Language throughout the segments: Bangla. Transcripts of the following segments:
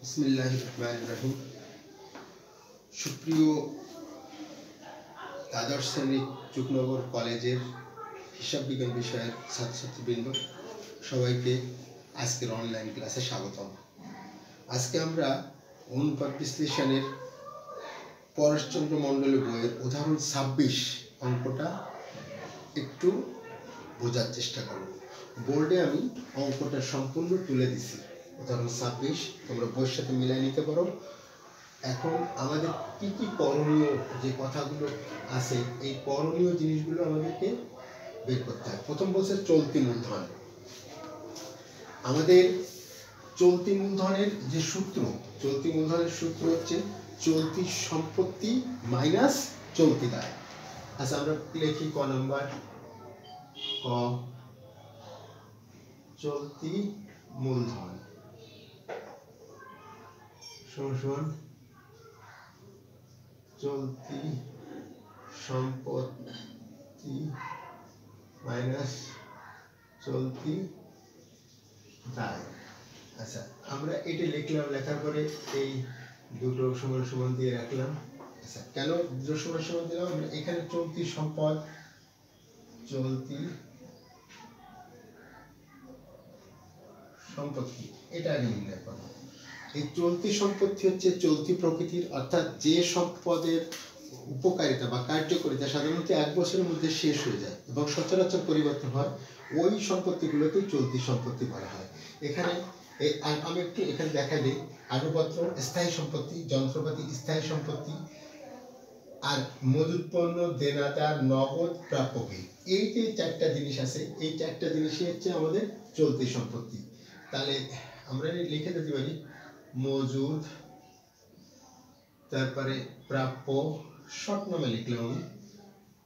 বিসমিল্লাহির রহমানির রহিম। সুপ্রিয় দ্বাদশ শ্রেণীর চুকনগর কলেজের হিসাব বিজ্ঞান বিষয়ের ছাত্রছাত্রীবৃন্দ, সবাইকে আজকের অনলাইন ক্লাসে স্বাগতম। আজকে আমরা অনুপাত বিশ্লেষণের পরেশচন্দ্র মণ্ডলের বইয়ের উদাহরণ 26 অঙ্কটা একটু বোঝার চেষ্টা করব। বোর্ডে আমি অঙ্কটা সম্পূর্ণ তুলে দিছি। উদাহরণ 26 তোমরা বইয়ের সাথে মিলাই নিতে পারো। এখন আমাদের কি কি করণীয় যে কথাগুলো আছে, এই করণীয় জিনিসগুলো আমাদেরকে বের করতে হয়। প্রথম বলছে চলতি মূলধন। আমাদের চলতি মূলধনের যে সূত্র, চলতি মূলধনের সূত্র হচ্ছে চলতি সম্পত্তি মাইনাস চলতি দায়। আচ্ছা, আমরা লিখি ক নাম্বার। ক, চলতি মূলধন সমান চলতি সম্পত্তি মাইনাস চলতি দায়। আচ্ছা, আমরা এটা লিখলাম, লেখার পরে এই দুটো সমান সমান দিয়ে রাখলাম। আচ্ছা, কেন দুটো সমান সমান দিলাম? আমরা এখানে চলতি সম্পদ, চলতি সম্পত্তি, এটা আগে নির্ণয় করব। এই চলতি সম্পত্তি হচ্ছে চলতি প্রকৃতির, অর্থাৎ যে সম্পদের উপকারিতা বা কার্যকারিতা সাধারণত 1 বছরের মধ্যে শেষ হয়ে যায় এবং সচরাচর পরিবর্তন হয়, ওই সম্পত্তিগুলোকে চলতি সম্পত্তি বলা হয়। এখানে আমি একটু এখানে দেখা দিই। আসবাবপত্র স্থায়ী সম্পত্তি, যন্ত্রপাতি স্থায়ী সম্পত্তি, আর মজুত পণ্য, দেনাদার, নগদ, প্রাপ্য বিল, এই যে 4টা জিনিস আছে, এই 4টা জিনিসই হচ্ছে আমাদের চলতি সম্পত্তি। তাহলে আমরা লিখে দিতে পারি মজুদ, তারপরে প্রাপ্য, শর্ট নামে লিখলাম আমি,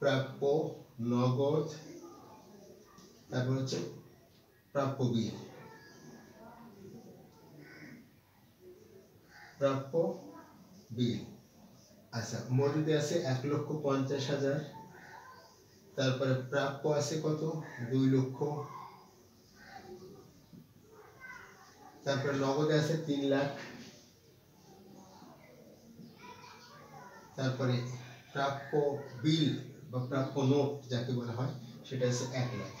প্রাপ্য, নগদ, তারপর হচ্ছে প্রাপ্য বিল, প্রাপ্য বিল। আচ্ছা, মজুদে আছে 1,50,000, তারপরে প্রাপ্য আছে কত? 2 লক্ষ, তারপরে নগদে আছে 3 লাখ, তারপরে প্রাপ্য বিল বা প্রাপ্য নোট যাকে বলা হয় সেটা আছে 1 লাখ।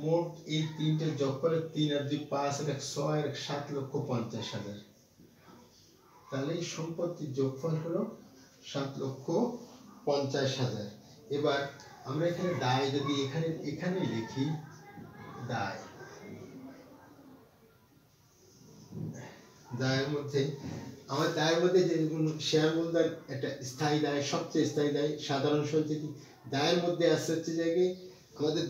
মোট এই তিনটে যোগ করে 3 আর 2 5 আর 1 6 আর 7,50,000। তাহলে এই সম্পত্তির যোগফল হলো 7,50,000। এবার আমরা এখানে দায় যদি এখানে লিখি, দায়ের মধ্যে আমার দায়ের মধ্যে যে শেয়ার মূলধন একটা স্থায়ী দায়, সবচেয়ে স্থায়ী দায়, সাধারণ সঞ্চিতি দায়ের মধ্যে আসছে হচ্ছে জায়গায় আমাদের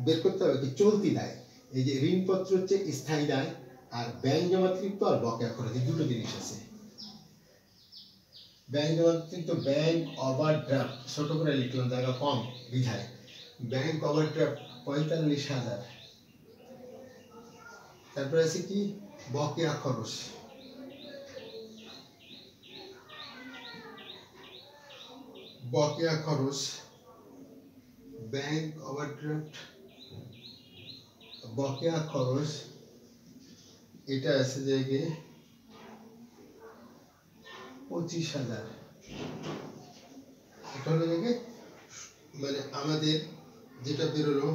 বের করতে হবে কি চলতি দায়। এই যে ঋণপত্র হচ্ছে স্থায়ী দায়, আর ব্যাংক জমাকৃত আর বকেয়া খরচ, এই দুটো জিনিস আছে। ব্যাংক জমাকৃত, ব্যাংক ওভারড্রাফট ছোট করে লিখলাম, জায়গা কম বিধায় ব্যাংক ওভারড্রাফট 45,000। তারপরে আছে কি বকেয়া খরচ, বকেয়া খরচ, ব্যাংক ওভারড্রাফট বকেয়া খরচ, এটা আছে জায়গায় 25,000। এটা হলো জায়গায় মানে আমাদের যেটা বেরোলো।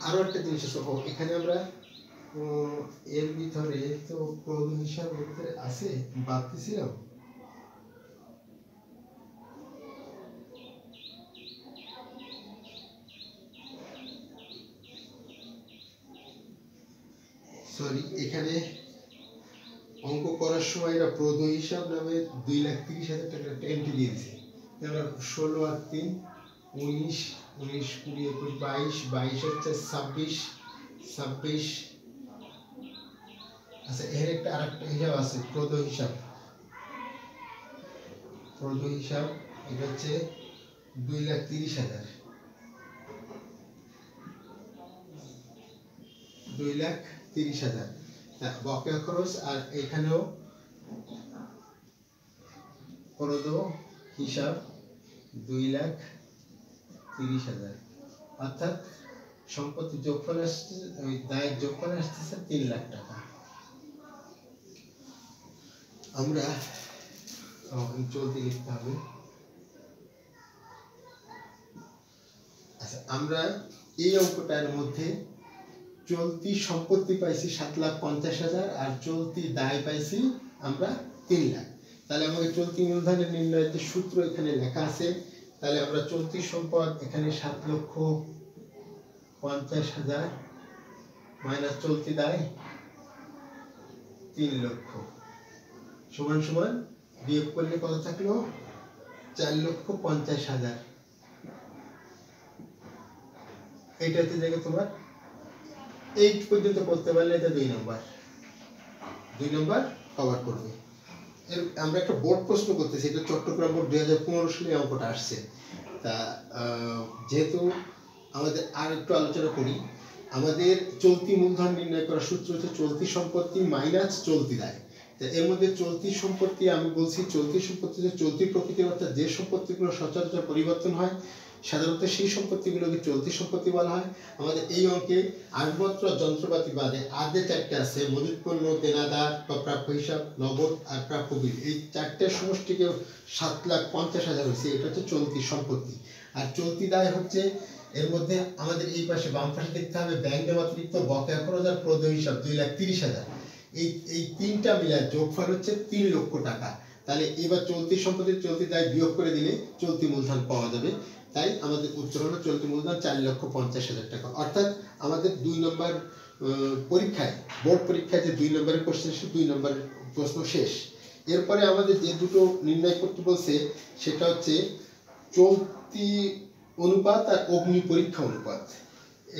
আরো একটা জিনিস আছে, এখানে আমরা এর ভিতরে তো প্রয়োজন হিসাব ভিতরে আছে, ভাবতেছিলাম সরি, এখানে অঙ্ক করার সময় এরা প্রয়োজন হিসাব নামে 2,30,000 টাকা এন্ট্রি দিয়ে দিয়েছে। আমরা 16 আর 3 19, 19 20 21 22, 22 হচ্ছে 26, 26। আচ্ছা, এর একটা আরেকটা হিসাব আছে, প্রয়োজন হিসাব, প্রয়োজন হিসাব এটা হচ্ছে 2,30,000, 2,30,000 বকেয়া খরচ। আর এখানেও প্রয়োজন হিসাব 2,30,000, অর্থাৎ সম্পত্তি যোগফল আসছে, ওই দায়ের যোগফল আসতেছে 3 লাখ টাকা। আমরা চলতি লিখতে হবে। আচ্ছা, আমরা এই অঙ্কটার মধ্যে চলতি সম্পত্তি পাইছি 7,50,000 আর চলতি দায় পাইছি আমরা 3 লাখ। তাহলে আমাদের চলতি মূলধনের নির্ণয়ের যে সূত্র এখানে লেখা আছে, তাহলে আমরা চলতি সম্পদ এখানে 7,50,000 মাইনাস চলতি দায় 3 লক্ষ সমান সমান বিয়োগ করলে কত থাকলো 4,50,000। এইটাতে দেখে তোমার 8 পর্যন্ত করতে পারলে এটা 2 নম্বর কভার করবে। আমরা একটা বোর্ড প্রশ্ন করতেছি, এটা চট্টগ্রাম বোর্ড 2015 সালে অঙ্কটা আসছে। তা যেহেতু আমাদের আর একটু আলোচনা করি, আমাদের চলতি মূলধন নির্ণয় করার সূত্র হচ্ছে চলতি সম্পত্তি মাইনাস চলতি দায়। এর মধ্যে চলতি সম্পত্তি আমি বলছি, চলতি সম্পত্তি চলতি প্রকৃতির, অর্থাৎ যে সম্পত্তিগুলো সচরাচর পরিবর্তন হয় সাধারণত সেই সম্পত্তিগুলোকে চলতি সম্পত্তি বলা হয়। আমাদের এই অঙ্কে আসবাবপত্র যন্ত্রপাতি বাদে আর যে 4টে আছে, মজুত পণ্য, দেনাদার বা প্রাপ্য হিসাব, নগদ আর প্রাপ্য বিল, এই 4টের সমষ্টিকে 7,50,000 হয়েছে, এটা হচ্ছে চলতি সম্পত্তি। আর চলতি দায় হচ্ছে এর মধ্যে আমাদের এই পাশে বাম পাশে দেখতে হবে ব্যাংক জমাতিরিক্ত বকেয়া খরচ আর প্রদেয় হিসাব 2,30,000। এই তিনটা মিলে যোগফল হচ্ছে 3 লক্ষ টাকা। তাহলে এবার চলতি সম্পত্তির চলতি দায় বিয়োগ করে দিলে চলতি মূলধন পাওয়া যাবে। তাই আমাদের উত্তর হলো চলতি মূলধন 4,50,000 টাকা। অর্থাৎ আমাদের 2 নম্বর পরীক্ষায়, বোর্ড পরীক্ষায় যে 2 নম্বরের কোশ্চেন, 2 নম্বরের প্রশ্ন শেষ। এরপরে আমাদের যে দুটো নির্ণয় করতে বলছে সেটা হচ্ছে চলতি অনুপাত আর অগ্নি পরীক্ষা অনুপাত।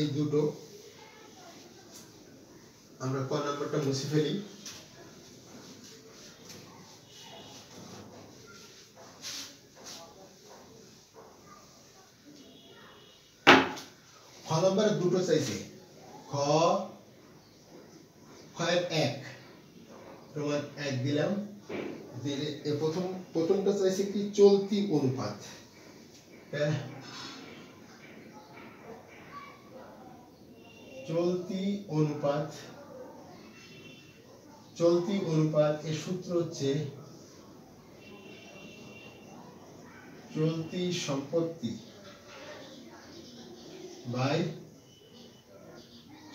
এই দুটো আমরা ক নম্বরটা মুছে ফেলি। খ নম্বরে দুটো চাইছে, খয়ের 1 প্রমাণ 1 দিলাম, দিলে প্রথমটা চাইছে কি চলতি অনুপাত। চলতি অনুপাত এর সূত্র হচ্ছে চলতি সম্পত্তি বাই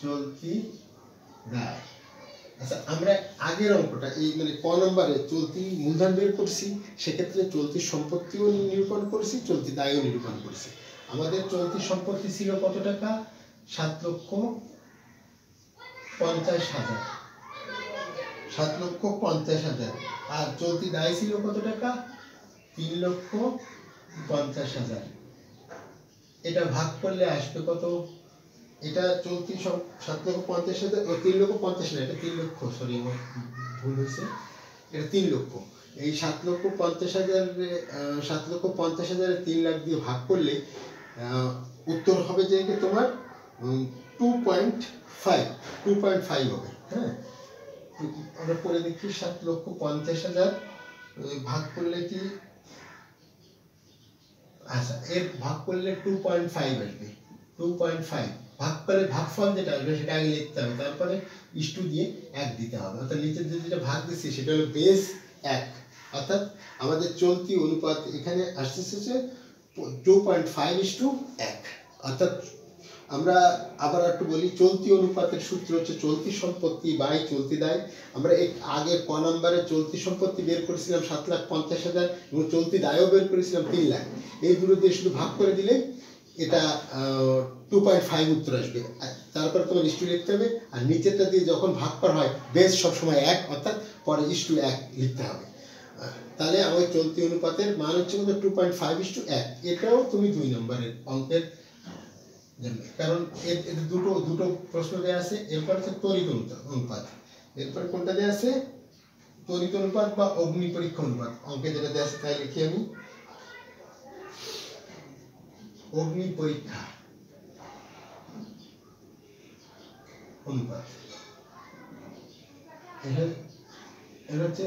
চলতি দায়। আচ্ছা, আমরা আগের অঙ্কটা এই মানে ক নম্বরে চলতি মূলধন বের করছি, সেক্ষেত্রে চলতি সম্পত্তিও নিরূপণ করছি, চলতি দায়ও নিরূপণ করছি। আমাদের চলতি সম্পত্তি ছিল কত টাকা? 7,50,000। আর চলতি দায় ছিল কত টাকা? 3,50,000। এটা ভাগ করলে আসবে কত? এটা চলতি 7,50,000 ও 3,50,000 না, এটা 3 লক্ষ, সরি আমার ভুল হয়েছে, এটা 3 লক্ষ। এই 7,50,000 3 লাখ দিয়ে ভাগ করলে উত্তর হবে যে তোমার 2.5 হবে। হ্যাঁ, আমরা পরে দেখি 7,50,000 ভাগ করলে কি, আচ্ছা এর ভাগ করলে 2.5 আসবে। 2.5 ভাগ করলে ভাগফল যেটা আসবে সেটা আগে লিখতে হবে, তারপরে ইস্টু দিয়ে 1 দিতে হবে। অর্থাৎ নিচে যেটা ভাগ দিচ্ছি সেটা হলো বেস 1। অর্থাৎ আমাদের চলতি অনুপাত এখানে আসতেছে 2.5:1। অর্থাৎ আমরা আবার একটু বলি, চলতি অনুপাতের সূত্র হচ্ছে চলতি সম্পত্তি বাই চলতি দায়। আমরা এই আগে ক নম্বরে চলতি সম্পত্তি বের করেছিলাম 7,50,000 এবং চলতি দায়ও বের করেছিলাম 3 লাখ। এই দুটো দিয়ে শুধু ভাগ করে দিলে এটা 2.5 উত্তর আসবে। তারপর তোমার ইস্টু লিখতে হবে, আর নিচেরটা দিয়ে যখন ভাগ করা হয় বেস সবসময় 1, অর্থাৎ পরে ইস্টু 1 লিখতে হবে। তাহলে আমাদের চলতি অনুপাতের মান হচ্ছে 2.5:1। এটাও তুমি 2 নম্বরের অঙ্কের, কারণ দুটো প্রশ্ন দেওয়া আছে। এরপর হচ্ছে তড়িৎ অনুপাত। এরপর কোনটা দেওয়া আছে? তড়িৎ অনুপাত বা অগ্নি পরীক্ষা অনুপাত। অঙ্কে যেটা দেওয়া আছে তাই লিখি আমি, অগ্নি পরীক্ষা অনুপাত। এটা হচ্ছে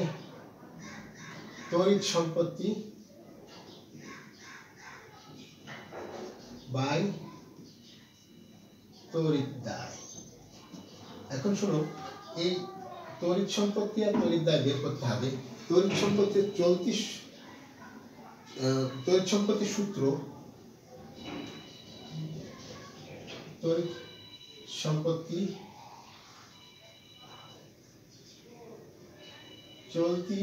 তড়িৎ সম্পত্তি বাই তড়িৎ দায়। এখন শোনো, এই তড়িৎ সম্পত্তি আর তড়িৎ দায় বের করতে হবে। তড়িৎ সম্পত্তির সূত্র, তড়িৎ সম্পত্তি চলতি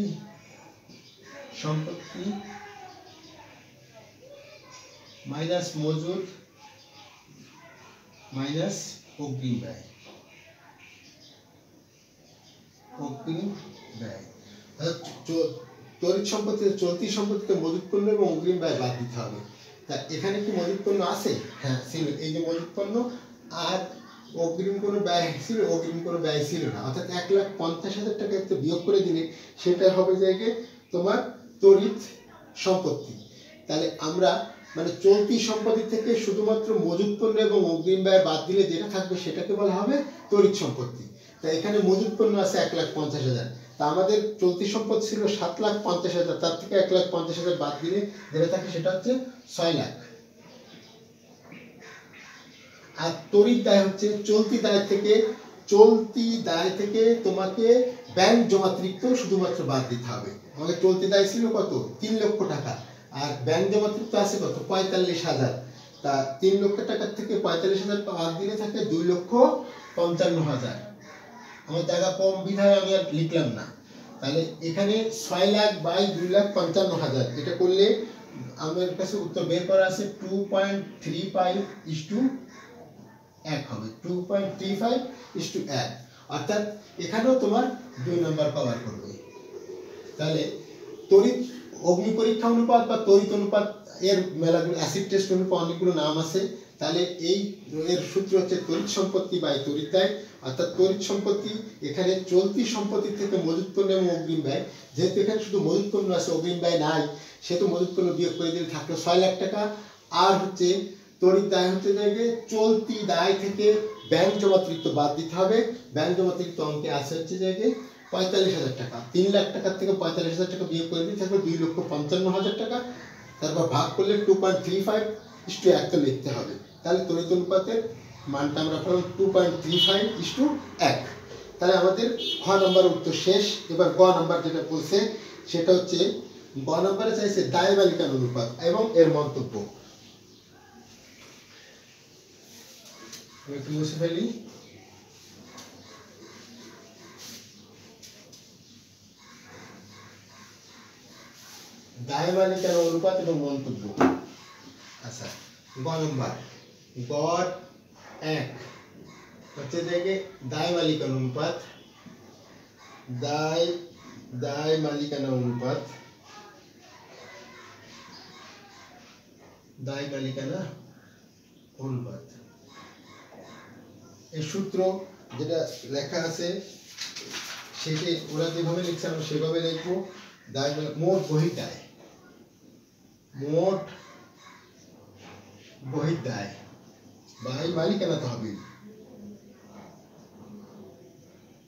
সম্পত্তি মাইনাস মজুদ মাইনাস অগ্রিম ব্যয়। তড়িৎ সম্পত্তি চলতি সম্পত্তিতে মজুদ পণ্য এবং অগ্রিম ব্যয় বাদ দিতে হবে। তা এখানে কি মজুদ পণ্য আছে? হ্যাঁ ছিল, এই যে মজুদ পণ্য, আর অগ্রিম কোনো ব্যয় ছিল? অগ্রিম কোনো ব্যয় ছিল না, অর্থাৎ 1,50,000 টাকা একটু বিয়োগ করে দিলে সেটা হবে জায়গায় তোমার তড়িৎ সম্পত্তি। তাহলে আমরা মানে চলতি সম্পত্তি থেকে শুধুমাত্র মজুদ পণ্য এবং অগ্রিম ব্যয় বাদ দিলে যেটা থাকবে সেটাকে বলা হবে তড়িৎ সম্পত্তি। তা এখানে মজুদ পণ্য আছে 1,50,000, তা আমাদের চলতি সম্পদ ছিল 7,50,000, তার থেকে 1,50,000 বাদ দিলে যেটা থাকে সেটা হচ্ছে 6 লাখ। আর তড়িৎ দায় হচ্ছে চলতি দায় থেকে তোমাকে ব্যাংক জমাতিরিক্ত শুধুমাত্র বাদ দিতে হবে। আমাদের চলতি দায় ছিল কত? 3 লক্ষ টাকা, আর ব্যাংক জমাতিরিক্ত আছে কত? 45,000। তা 3 লক্ষ টাকার থেকে 45,000 বাদ দিলে থাকে 2,55,000। আমার জায়গা কম বিধায় আমি আর লিখলাম না। তাহলে এখানে 6 লাখ বাই 2,55,000, এটা করলে আমার কাছে উত্তর বের করা আছে 2.35:1 হবে, 2.35:1, অর্থাৎ এখানেও তোমার 2 নাম্বার কভার করবে। তাহলে তড়িৎ অগ্নি পরীক্ষা অনুপাত বা তড়িৎ অনুপাত এর মেলাগুলো, অ্যাসিড টেস্ট অনুপাত অনেকগুলো নাম আছে। তাহলে এর সূত্র হচ্ছে তড়িৎ সম্পত্তি বাই তড়িৎ দায়, অর্থাৎ তড়িৎ সম্পত্তি এখানে চলতি সম্পত্তি থেকে মজুদ পণ্য এবং অগ্রিম ব্যয়, যেহেতু এখানে শুধু মজুদ পণ্য আছে অগ্রিম ব্যয় নাই, সেহেতু মজুদ পণ্য বিয়োগ করে দিলে থাকলো 6 লাখ টাকা। আর হচ্ছে তড়িৎ দায় হচ্ছে জায়গায় চলতি দায় থেকে ব্যাংক জমাতিরিক্ত বাদ দিতে হবে। ব্যাংক জমাতিরিক্ত অঙ্কে আছে হচ্ছে জায়গায় 45,000 টাকা। 3 লাখ টাকার থেকে 45,000 টাকা বিয়োগ করে দিতে থাকবে 2,55,000 টাকা। তারপর ভাগ করলে 2.35:1 তো লিখতে হবে। তাহলে তড়িৎ অনুপাতের মানটা আমরা পেলাম 2.35:1। তাহলে আমাদের খ নম্বর উত্তর শেষ। এবার গ নম্বর যেটা বলছে সেটা হচ্ছে, গ নম্বরে চাইছে দায় মালিকানা অনুপাত এবং এর মন্তব্য। একটু মুছে ফেলি। দায় মালিকানা অনুপাত এবং মন্তব্য। আচ্ছা, গ নম্বর, গ 1 হচ্ছে যে দায় মালিকানা অনুপাত, দায় মালিকানা অনুপাত, দায় মালিকানা অনুপাত। এই সূত্র যেটা লেখা আছে সেটি ওরা যেভাবে লিখছে আমরা সেভাবে লিখবো। দায় মোট বহির্দায়, মোট বহির্দায় বাই মালিকানা তহবিল,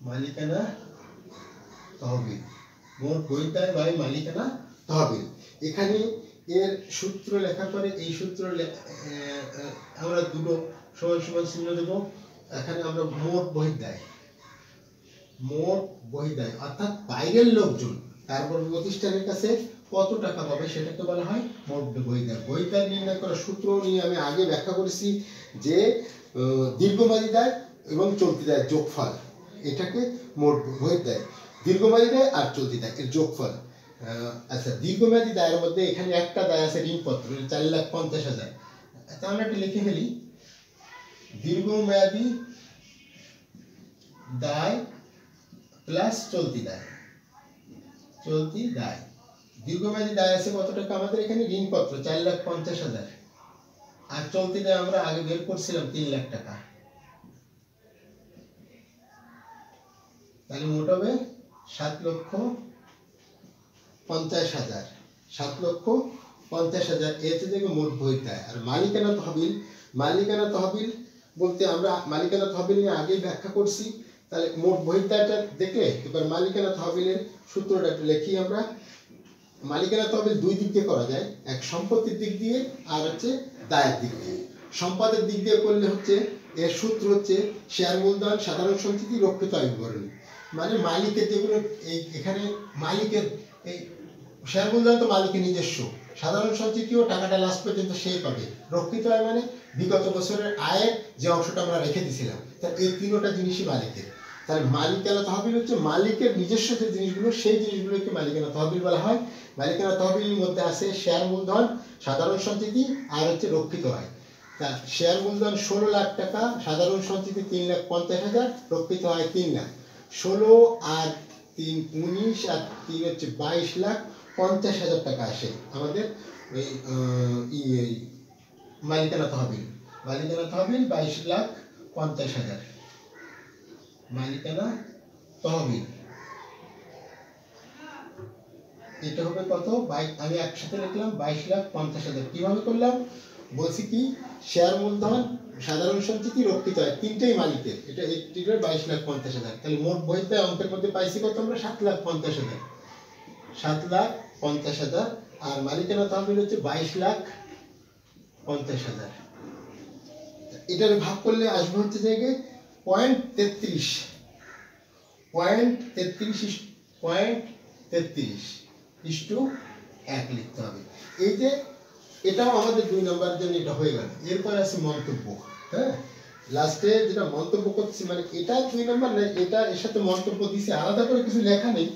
মালিকানা তহবিল, মোট বহির্দায় বাই মালিকানা তহবিল। এখানে এর সূত্র লেখার পরে এই সূত্র আমরা দুটো সমান সমান চিহ্ন দেব। এখানে আমরা মোট বহির্দায় অর্থাৎ বাইরের লোকজন তারপর প্রতিষ্ঠানের কাছে কত টাকা পাবে সেটাকে বলা হয় মোট বহির্দায়। বহির্দায় নির্ণয় করার সূত্র নিয়ে আমি আগে ব্যাখ্যা করেছি যে দীর্ঘমেয়াদী দায় এবং চলতি দায়ের যোগফল, এটাকে মোট বহির্দায়। দীর্ঘমেয়াদী দায় আর চলতি দায় এর যোগফল। আচ্ছা, দীর্ঘমেয়াদী দায়ের মধ্যে এখানে একটা দায় আছে ঋণপত্র 4,50,000। তা আমরা এটা লিখে ফেলি, দীর্ঘমেয়াদী দায় প্লাস চলতি দায়। চলতি দায়, দীর্ঘমেয়াদী দায় আছে কত টাকা আমাদের এখানে? ঋণপত্র 4,50,000, আর চলতি দায় আমরা আগে বের করছিলাম 3 লাখ টাকা। তাহলে মোট হবে 7,50,000, 7,50,000 এতে থেকে মোট বহির্দায়। আর মালিকানা তহবিল, মালিকানা তহবিল বলতে আমরা মালিকানা তহবিল নিয়ে আগেই ব্যাখ্যা করছি। তাহলে মোট বহির্দায়টা দেখলে এবার মালিকানা তহবিলের সূত্রটা একটু লিখি আমরা। মালিকানা তহবিল দুই দিক দিয়ে করা যায়, এক সম্পত্তির দিক দিয়ে আর হচ্ছে দায়ের দিক দিয়ে। সম্পদের দিক দিয়ে করলে হচ্ছে এর সূত্র হচ্ছে শেয়ার মূলধন, সাধারণ সঞ্চিতি, রক্ষিত আয় বিবরণী। মানে মালিকের যেগুলো এখানে মালিকের এই শেয়ার মূলধন তো মালিকের নিজস্ব, সাধারণ সঞ্চিতিও টাকাটা লাস্ট পর্যন্ত সেই পাবে। রক্ষিত আয় মানে বিগত বছরের আয়ের যে অংশটা আমরা রেখে দিয়েছিলাম, তার এই তিনটা জিনিসই মালিকের। তাহলে মালিকানা তহবিল হচ্ছে মালিকের নিজস্ব যে জিনিসগুলো, সেই জিনিসগুলোকে মালিকানা তহবিল বলা হয়। মালিকানা তহবিলের মধ্যে আছে শেয়ার মূলধন, সাধারণ সঞ্চিতি আর হচ্ছে রক্ষিত আয়। তা শেয়ার মূলধন 16 লাখ টাকা, সাধারণ সঞ্চিতি 3,50,000, রক্ষিত আয় 3 লাখ। 16 আর 3 19 আর 3 হচ্ছে 22,50,000 টাকা আসে আমাদের ওই মালিকানা তহবিল। মালিকানা তহবিল 22,50,000 মালিকানা তহবিল। এটা হবে কত? আমি একসাথে লিখলাম 22,50,000। কিভাবে করলাম বলছি কি, শেয়ার মূলধন, সাধারণ সঞ্চিতি, রক্ষিত আয় তিনটেই মালিকের। এটা 22,50,000। তাহলে মোট বইতে অঙ্কের মধ্যে পাইছি কত আমরা? 7,50,000। 7,50,000 আর মালিকানা তহবিল হচ্ছে 22,50,000। এটার ভাগ করলে আসবে হচ্ছে জায়গায় 0.33 1 লিখতে হবে। এই যে এটাও আমাদের 2 নম্বরের জন্য এটা হয়ে গেল। এরপর আছে মন্তব্য। হ্যাঁ, লাস্টে যেটা মন্তব্য করছি, মানে এটা 2 নম্বর না, এটা এর সাথে মন্তব্য দিছে, আলাদা করে কিছু লেখা নেই।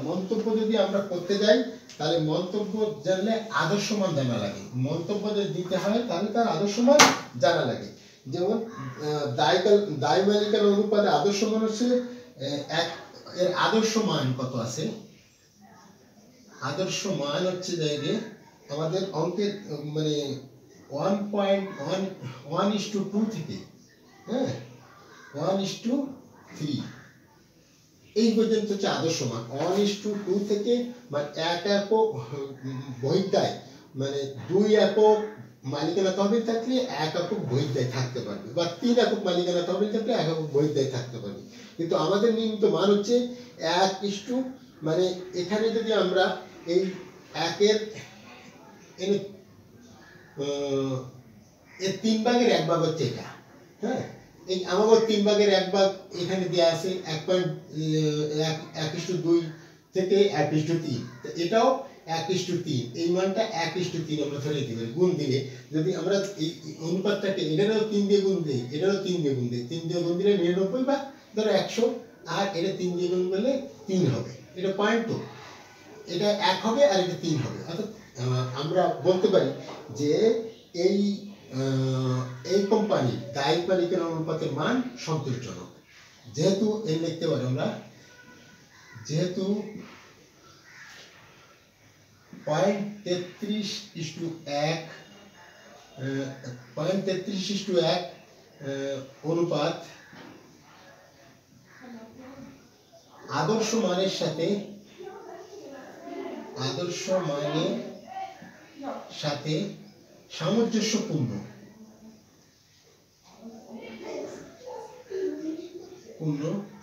মন্তব্য যদি আমরা করতে যাই তাহলে মন্তব্য জানলে আদর্শমান জানা লাগে। মন্তব্য যদি দিতে হয় তাহলে তার আদর্শমান জানা লাগে। যেমন দায় মালিকানা অনুপাতে আদর্শমান হচ্ছে এর আদর্শ মান কত আছে? আদর্শ মান হচ্ছে জায়গায় আমাদের অঙ্কের মানে 1.1:2 থেকে, হ্যাঁ 1:3 এই পর্যন্ত হচ্ছে আদর্শ মান। 1:2 থেকে মানে 1 একক বহির্দায়, মানে 2 একক মালিকানা তহবিল থাকলে 1 একক বহির্দায় থাকতে পারবে, বা 3 একক মালিকানা তহবিল থাকলে 1 একক বহির্দায় থাকতে পারবে। কিন্তু আমাদের নিয়মিত মান হচ্ছে 1:, মানে এখানে যদি আমরা এই 1-এর এর 3 ভাগের 1 ভাগ হচ্ছে এটা। হ্যাঁ, এই আমাদের 3 ভাগের 1 ভাগ এখানে দেয়া আছে 1.2 থেকে 1:3। এটাও 1:3, এই মানটা 1:3 আমরা ধরে নিতে পারি। গুণ দিলে যদি আমরা এই অনুপাতটাকে এটারও 3 দিয়ে গুণ দিই, এটারও 3 দিয়ে গুণ দিই, 3 দিয়ে গুণ দিলে 99 বা ধরো 100, আর এটা 3 দিয়ে গুণ করলে 3 হবে। এটা পয়েন্ট, তো এটা 1 হবে আর এটা 3 হবে। অর্থাৎ আমরা বলতে পারি যে এই কোম্পানির দায় মালিকানা অনুপাতের মান সন্তোষজনক। যেহেতু এই লিখতে পারি আমরা, যেহেতু 0.33:1 অনুপাত আদর্শ মানের সাথে সামঞ্জস্যপূর্ণ,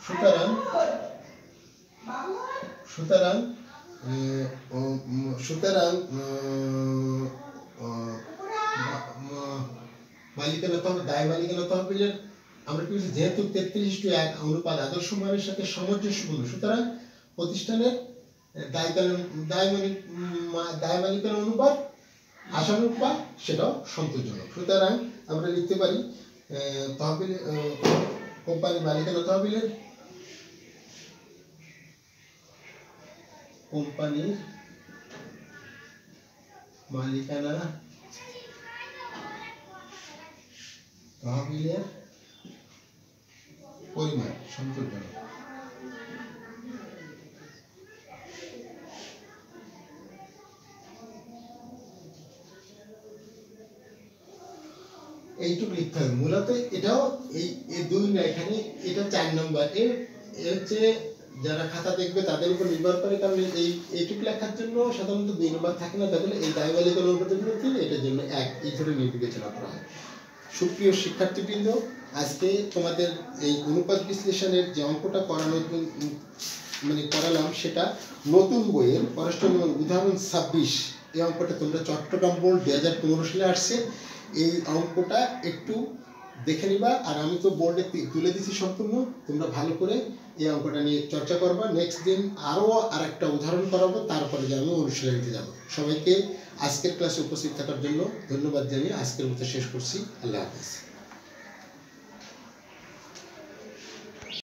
সুতরাং দায় মালিকানা তহবিলের আমরা কি যেহেতু 33:1 অনুপাত আদর্শ মানের সাথে সামঞ্জস্যপূর্ণ, সুতরাং প্রতিষ্ঠানের দায় মালিকানা অনুপাত আশানুরূপ বা সেটাও সন্তোষজনক। সুতরাং আমরা লিখতে পারি তহবিল কোম্পানি মালিকানা তহবিলের কোম্পানির মালিকানা তহবিলের পরিমাণ সন্তোষজনক। এইটুকু লিখতে হবে। মূলত এটাও এই 2 না, এখানে এটা 4 নম্বর। হচ্ছে যারা খাতা দেখবে তাদের উপর নির্ভর করে, কারণ এইটুকু লেখার জন্য সাধারণত 2 নম্বর থাকে না, তাহলে এই দায় মালিকানা অনুপাতের জন্য 3, এটার জন্য 1, এই ধরে নির্বিবেচনা করা হয়। সুপ্রিয় শিক্ষার্থীবৃন্দ, আজকে তোমাদের এই অনুপাত বিশ্লেষণের যে অঙ্কটা করালাম সেটা নতুন বইয়ের পররাষ্ট্র উদাহরণ 26। এই অঙ্কটা তোমরা চট্টগ্রাম বোর্ড 2015 সালে আসছে। এই অঙ্কটা একটু দেখে নিবা। আর আমি তো বোর্ডে তুলে দিছি সম্পূর্ণ, তোমরা ভালো করে এই অঙ্কটা নিয়ে চর্চা করবা। নেক্সট দিন আরও আরেকটা উদাহরণ করাবো, তারপরে যে আমি অনুশীলনীতে যাব। সবাইকে আজকের ক্লাসে উপস্থিত থাকার জন্য ধন্যবাদ জানিয়ে আজকের মতো শেষ করছি। আল্লাহ হাফেজ।